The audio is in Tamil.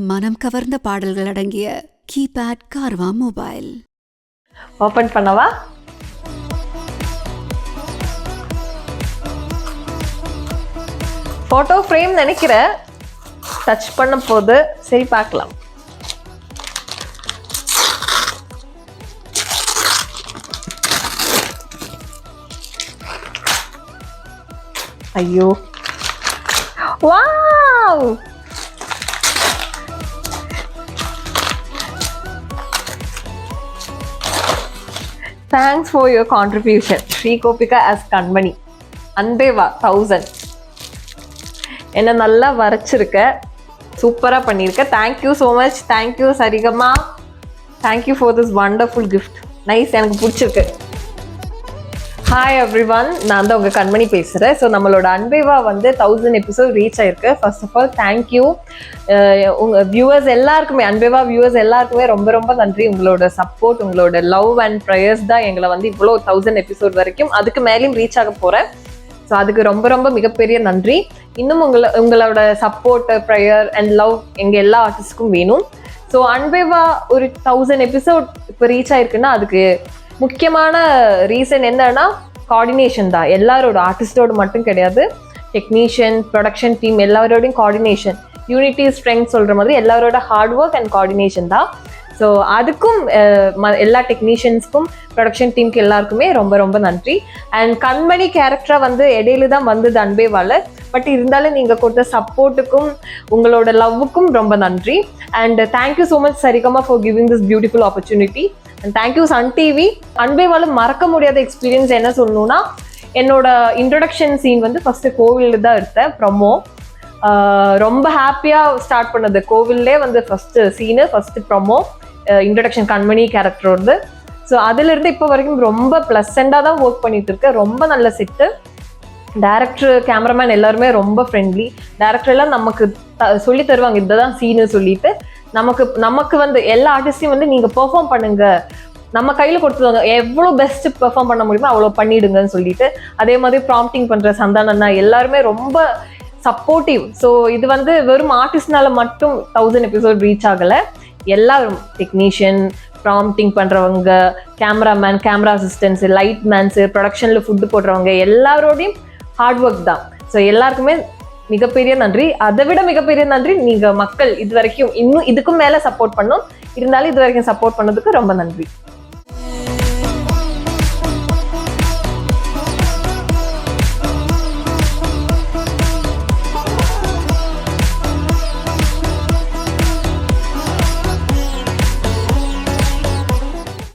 மனம் கவர்ந்த பாடல்கள் அடங்கிய கீபேட் கார்வா மொபைல். ஓபன் பண்ணவா? போட்டோ ஃப்ரேம் நினைக்கிறேன், டச் பண்ண போது. சரி பார்க்கலாம். ஐயோ, wow! Thanks for your contribution. Sri Kopika as Kanmani. Anbeva 1000. என்ன நல்லா வரைச்சிருக்க, சூப்பரா பண்ணிருக்க. Thank you so much. Thank you Sarigama. Thank you for this wonderful gift. Nice, எனக்கு பிடிச்சிருக்கு. ஹாய் எவ்ரிவன், நான் தான் உங்கள் கண்மணி பேசுகிறேன். ஸோ நம்மளோட அன்பேவா 1000 எபிசோட் ரீச் ஆயிருக்கு. ஃபர்ஸ்ட் ஆஃப் ஆல் தேங்க்யூ உங்கள் வியூவர்ஸ் எல்லாருக்குமே, அன்பேவா வியூவர்ஸ் எல்லாருக்குமே ரொம்ப ரொம்ப நன்றி. உங்களோட சப்போர்ட், உங்களோட லவ் அண்ட் ப்ரேயர்ஸ் தான் எங்களை இவ்வளோ 1000 எபிசோட் வரைக்கும், அதுக்கு மேலேயும் ரீச் ஆக போகிறேன். ஸோ அதுக்கு ரொம்ப ரொம்ப மிகப்பெரிய நன்றி. இன்னும் உங்களோட சப்போர்ட், ப்ரேயர் அண்ட் லவ் எங்கள் எல்லா ஆர்டிஸ்டுக்கும் வேணும். ஸோ அன்பேவா ஒரு 1000 எபிசோட் இப்போ ரீச் ஆயிருக்குன்னா அதுக்கு முக்கியமான ரீசன் என்னன்னா கோஆர்டினேஷன் தான். எல்லாரோட ஆர்டிஸ்டோடு மட்டும் கிடையாது, டெக்னீஷியன், ப்ரொடக்ஷன் டீம் எல்லாரோடையும் கோஆர்டினேஷன். யூனிட்டி ஸ்ட்ரெங்க் சொல்கிற மாதிரி எல்லாரோட ஹார்ட் ஒர்க் அண்ட் கோஆர்டினேஷன் தான். ஸோ அதுக்கும் எல்லா டெக்னீஷியன்ஸ்க்கும், ப்ரொடக்ஷன் டீமுக்கு எல்லாருக்குமே ரொம்ப ரொம்ப நன்றி. அண்ட் கண்மணி கேரக்டராக இடையில தான் வந்தது அன்பேவால. பட் இருந்தாலும் நீங்கள் கொடுத்த சப்போர்ட்டுக்கும் உங்களோட லவ்வுக்கும் ரொம்ப நன்றி. And thank you so much Saregama for giving this beautiful opportunity. And thank you Sun TV. அன்பேவால மறக்க முடியாத எக்ஸ்பீரியன்ஸ் என்ன சொல்லணும்னா, என்னோட இன்ட்ரொடக்ஷன் சீன் ஃபர்ஸ்ட் கோவிலில் தான் எடுத்தேன். ப்ரொமோ ரொம்ப ஹாப்பியாக ஸ்டார்ட் பண்ணது கோவில்லே first scene, first promo introduction Kanmani கேரக்டரோடு. ஸோ அதிலிருந்து இப்போ வரைக்கும் ரொம்ப ப்ளசண்டாக தான் ஒர்க் பண்ணிட்டு இருக்கேன். ரொம்ப நல்ல செட்டு. டேரக்டர், கேமராமேன் எல்லாருமே ரொம்ப ஃப்ரெண்ட்லி. டேரக்டர் எல்லாம் நமக்கு சொல்லி தருவாங்க, இதுதான் சீனு சொல்லிட்டு. நமக்கு எல்லா ஆர்டிஸ்டையும் நீங்கள் பெர்ஃபார்ம் பண்ணுங்க, நம்ம கையில் கொடுத்துருவாங்க, எவ்வளோ பெஸ்ட் பெர்ஃபார்ம் பண்ண முடியுமோ அவ்வளோ பண்ணிடுங்கன்னு சொல்லிட்டு. அதே மாதிரி ப்ராம்ப்டிங் பண்ணுற சந்தானண்ணா எல்லாருமே ரொம்ப சப்போர்ட்டிவ். ஸோ இது வெறும் ஆர்டிஸ்ட்னால மட்டும் 1000 எபிசோட் ரீச் ஆகலை. எல்லாரும் டெக்னீஷியன், ப்ராம்ப்டிங் பண்ணுறவங்க, கேமராமேன், கேமரா அசிஸ்டன்ஸ், லைட் மேன்ஸு, ப்ரொடக்ஷனில் ஃபுட்டு போடுறவங்க எல்லாரோடையும் ஹார்ட் ஒர்க் தான். ஸோ எல்லாருக்குமே மிகப்பெரிய நன்றி. அதை விட மிகப்பெரிய நன்றி நீங்கள் மக்கள் இது வரைக்கும் இன்னும் இதுக்கும் மேலே சப்போர்ட் பண்ணோம். இருந்தாலும் இது வரைக்கும் சப்போர்ட் பண்ணதுக்கு ரொம்ப நன்றி.